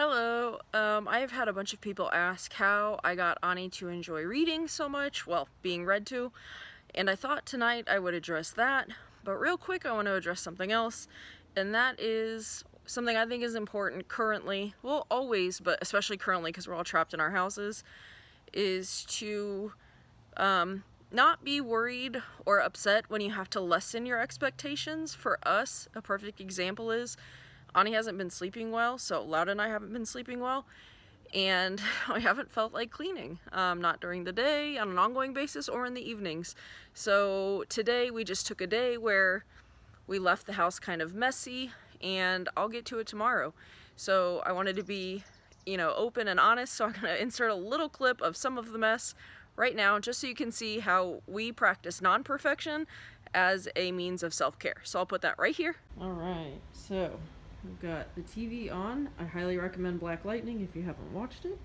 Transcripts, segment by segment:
Hello. I have had a bunch of people ask how I got Ani to enjoy reading so much, well, being read to, and I thought tonight I would address that, but real quick I want to address something else, and that is something I think is important currently, well, always, but especially currently because we're all trapped in our houses, is to not be worried or upset when you have to lessen your expectations. For us, a perfect example is Ani hasn't been sleeping well, so Loud and I haven't been sleeping well, and I haven't felt like cleaning, not during the day, on an ongoing basis, or in the evenings. So today we just took a day where we left the house kind of messy, and I'll get to it tomorrow. So I wanted to be, open and honest, so I'm going to insert a little clip of some of the mess right now, just so you can see how we practice non-perfection as a means of self-care. So I'll put that right here. Alright, so we've got the TV on. I highly recommend Black Lightning if you haven't watched it.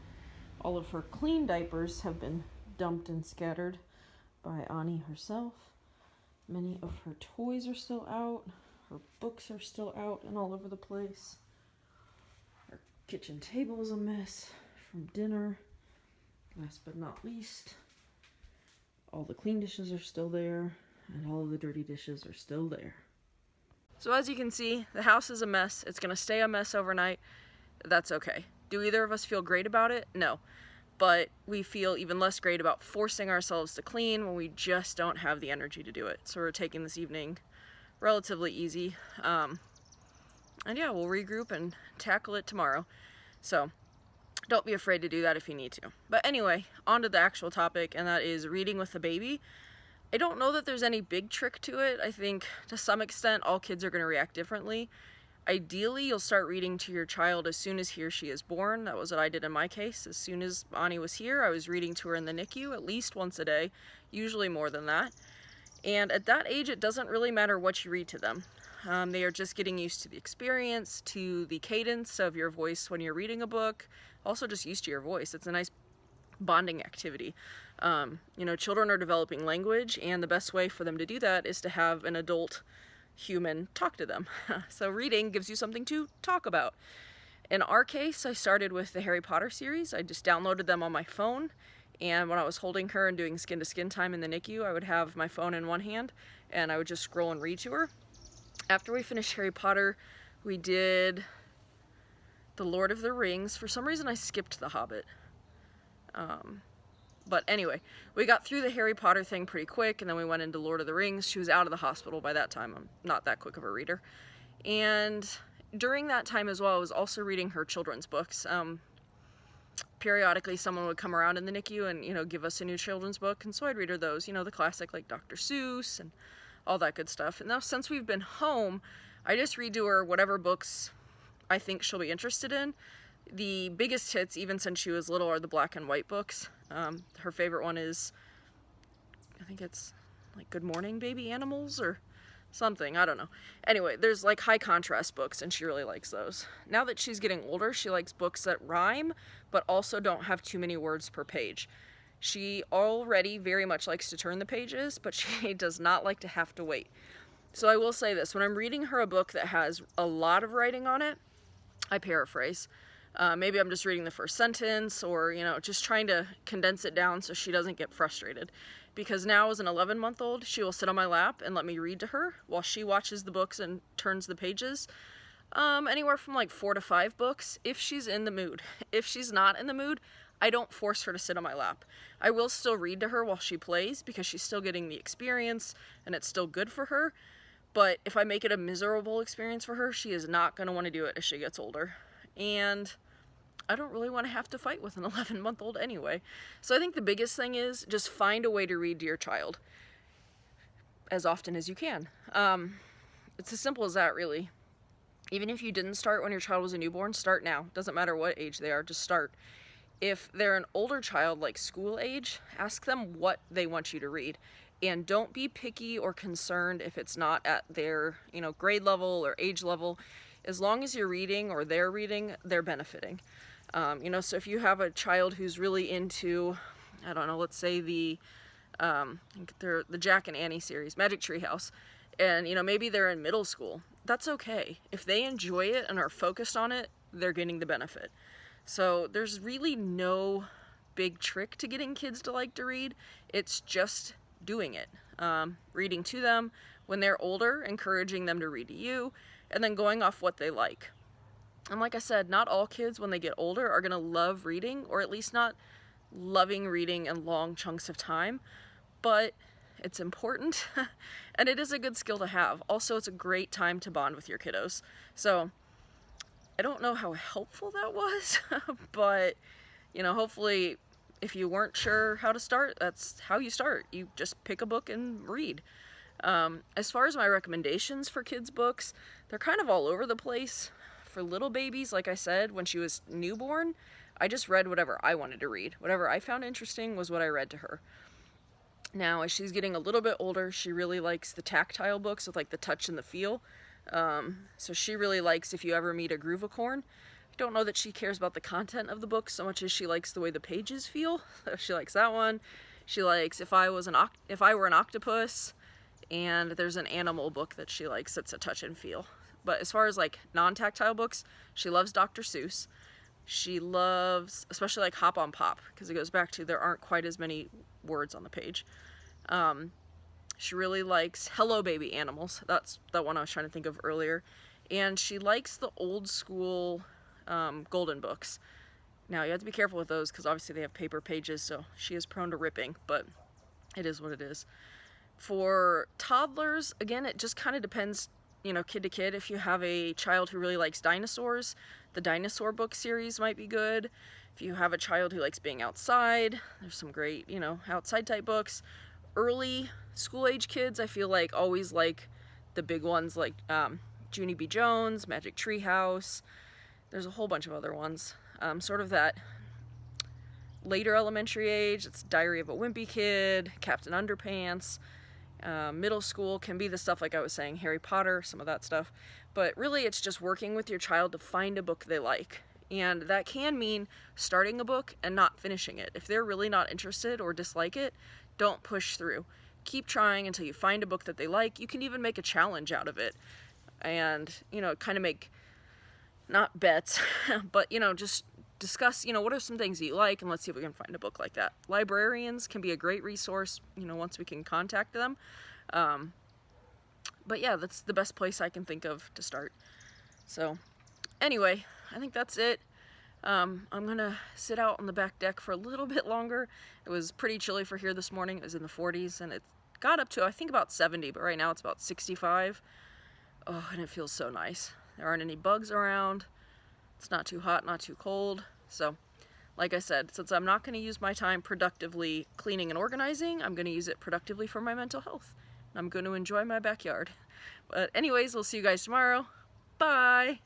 All of her clean diapers have been dumped and scattered by Ani herself. Many of her toys are still out. Her books are still out and all over the place. Her kitchen table is a mess from dinner. Last but not least, all the clean dishes are still there, and all of the dirty dishes are still there. So as you can see, the house is a mess. It's gonna stay a mess overnight. That's okay. Do either of us feel great about it? No. But we feel even less great about forcing ourselves to clean when we just don't have the energy to do it. So we're taking this evening relatively easy. And yeah, we'll regroup and tackle it tomorrow. So don't be afraid to do that if you need to. But anyway, on to the actual topic, and that is reading with the baby. I don't know that there's any big trick to it. I think to some extent all kids are going to react differently. Ideally, you'll start reading to your child as soon as he or she is born. That was what I did in my case. As soon as Ani was here, I was reading to her in the NICU at least once a day, usually more than that. And at that age, it doesn't really matter what you read to them. They are just getting used to the experience, to the cadence of your voice when you're reading a book, also just used to your voice. It's a nice bonding activity. Children are developing language, and the best way for them to do that is to have an adult human talk to them. So reading gives you something to talk about. In our case, I started with the Harry Potter series. I just downloaded them on my phone, and when I was holding her and doing skin-to-skin time in the NICU, I would have my phone in one hand, and I would just scroll and read to her. After we finished Harry Potter, we did The Lord of the Rings. For some reason, I skipped The Hobbit. But anyway, we got through the Harry Potter thing pretty quick, and then we went into Lord of the Rings. She was out of the hospital by that time. I'm not that quick of a reader. And during that time as well, I was also reading her children's books. Periodically, someone would come around in the NICU and, give us a new children's book, and so I'd read her those, the classic like Dr. Seuss and all that good stuff. And now since we've been home, I just read to her whatever books I think she'll be interested in. The biggest hits, even since she was little, are the black and white books. Her favorite one is, I think it's like Good Morning Baby Animals or something, I don't know. Anyway, there's like high contrast books, and she really likes those. Now that she's getting older, she likes books that rhyme, but also don't have too many words per page. She already very much likes to turn the pages, but she does not like to have to wait. So I will say this, when I'm reading her a book that has a lot of writing on it, I paraphrase. Maybe I'm just reading the first sentence, or, just trying to condense it down so she doesn't get frustrated. Because now, as an 11-month-old, she will sit on my lap and let me read to her while she watches the books and turns the pages. Anywhere from like 4 to 5 books, if she's in the mood. If she's not in the mood, I don't force her to sit on my lap. I will still read to her while she plays, because she's still getting the experience, and it's still good for her. But if I make it a miserable experience for her, she is not going to want to do it as she gets older. And I don't really want to have to fight with an 11-month-old anyway. So I think the biggest thing is just find a way to read to your child as often as you can. It's as simple as that, really. Even if you didn't start when your child was a newborn, start now. Doesn't matter what age they are, just start. If they're an older child, like school age, ask them what they want you to read. And don't be picky or concerned if it's not at their, grade level or age level. As long as you're reading or they're reading, they're benefiting. So if you have a child who's really into, I don't know, let's say the Jack and Annie series, Magic Tree House, and maybe they're in middle school, that's okay. If they enjoy it and are focused on it, they're getting the benefit. So there's really no big trick to getting kids to like to read. It's just doing it. Reading to them when they're older, encouraging them to read to you, and then going off what they like. And like I said, not all kids when they get older are going to love reading, or at least not loving reading in long chunks of time, but it's important and it is a good skill to have. Also, it's a great time to bond with your kiddos. So I don't know how helpful that was, but hopefully if you weren't sure how to start, that's how you start. You just pick a book and read. As far as my recommendations for kids' books, they're kind of all over the place. For little babies, like I said, when she was newborn, I just read whatever I wanted to read. Whatever I found interesting was what I read to her. Now, as she's getting a little bit older, she really likes the tactile books with like the touch and the feel. So she really likes If You Ever Meet a Groovicorn. I don't know that she cares about the content of the book so much as she likes the way the pages feel. She likes that one. She likes If I Were an Octopus, and there's an animal book that she likes that's a touch and feel. But as far as like non-tactile books, she loves Dr. Seuss. She loves, especially like Hop on Pop, because it goes back to there aren't quite as many words on the page. She really likes Hello Baby Animals. That's the one I was trying to think of earlier. And she likes the old school golden books. Now, you have to be careful with those because obviously they have paper pages, so she is prone to ripping, but it is what it is. For toddlers, again, it just kind of depends, kid to kid. If you have a child who really likes dinosaurs, the dinosaur book series might be good. If you have a child who likes being outside, there's some great, outside type books. Early school age kids, I feel like always like the big ones like Junie B. Jones, Magic Tree House. There's a whole bunch of other ones. Sort of that later elementary age, it's Diary of a Wimpy Kid, Captain Underpants. Middle school can be the stuff like I was saying, Harry Potter, some of that stuff. But really it's just working with your child to find a book they like. And that can mean starting a book and not finishing it. If they're really not interested or dislike it, don't push through. Keep trying until you find a book that they like. You can even make a challenge out of it. And, kind of make, not bets, but, just discuss, what are some things that you like, and let's see if we can find a book like that. Librarians can be a great resource, once we can contact them. But yeah, that's the best place I can think of to start. So anyway, I think that's it. I'm gonna sit out on the back deck for a little bit longer. It was pretty chilly for here this morning. It was in the 40s, and it got up to, I think, about 70, but right now it's about 65. Oh, and it feels so nice. There aren't any bugs around. It's not too hot, not too cold. So, like I said, since I'm not going to use my time productively cleaning and organizing, I'm going to use it productively for my mental health. I'm going to enjoy my backyard. But anyways, we'll see you guys tomorrow. Bye!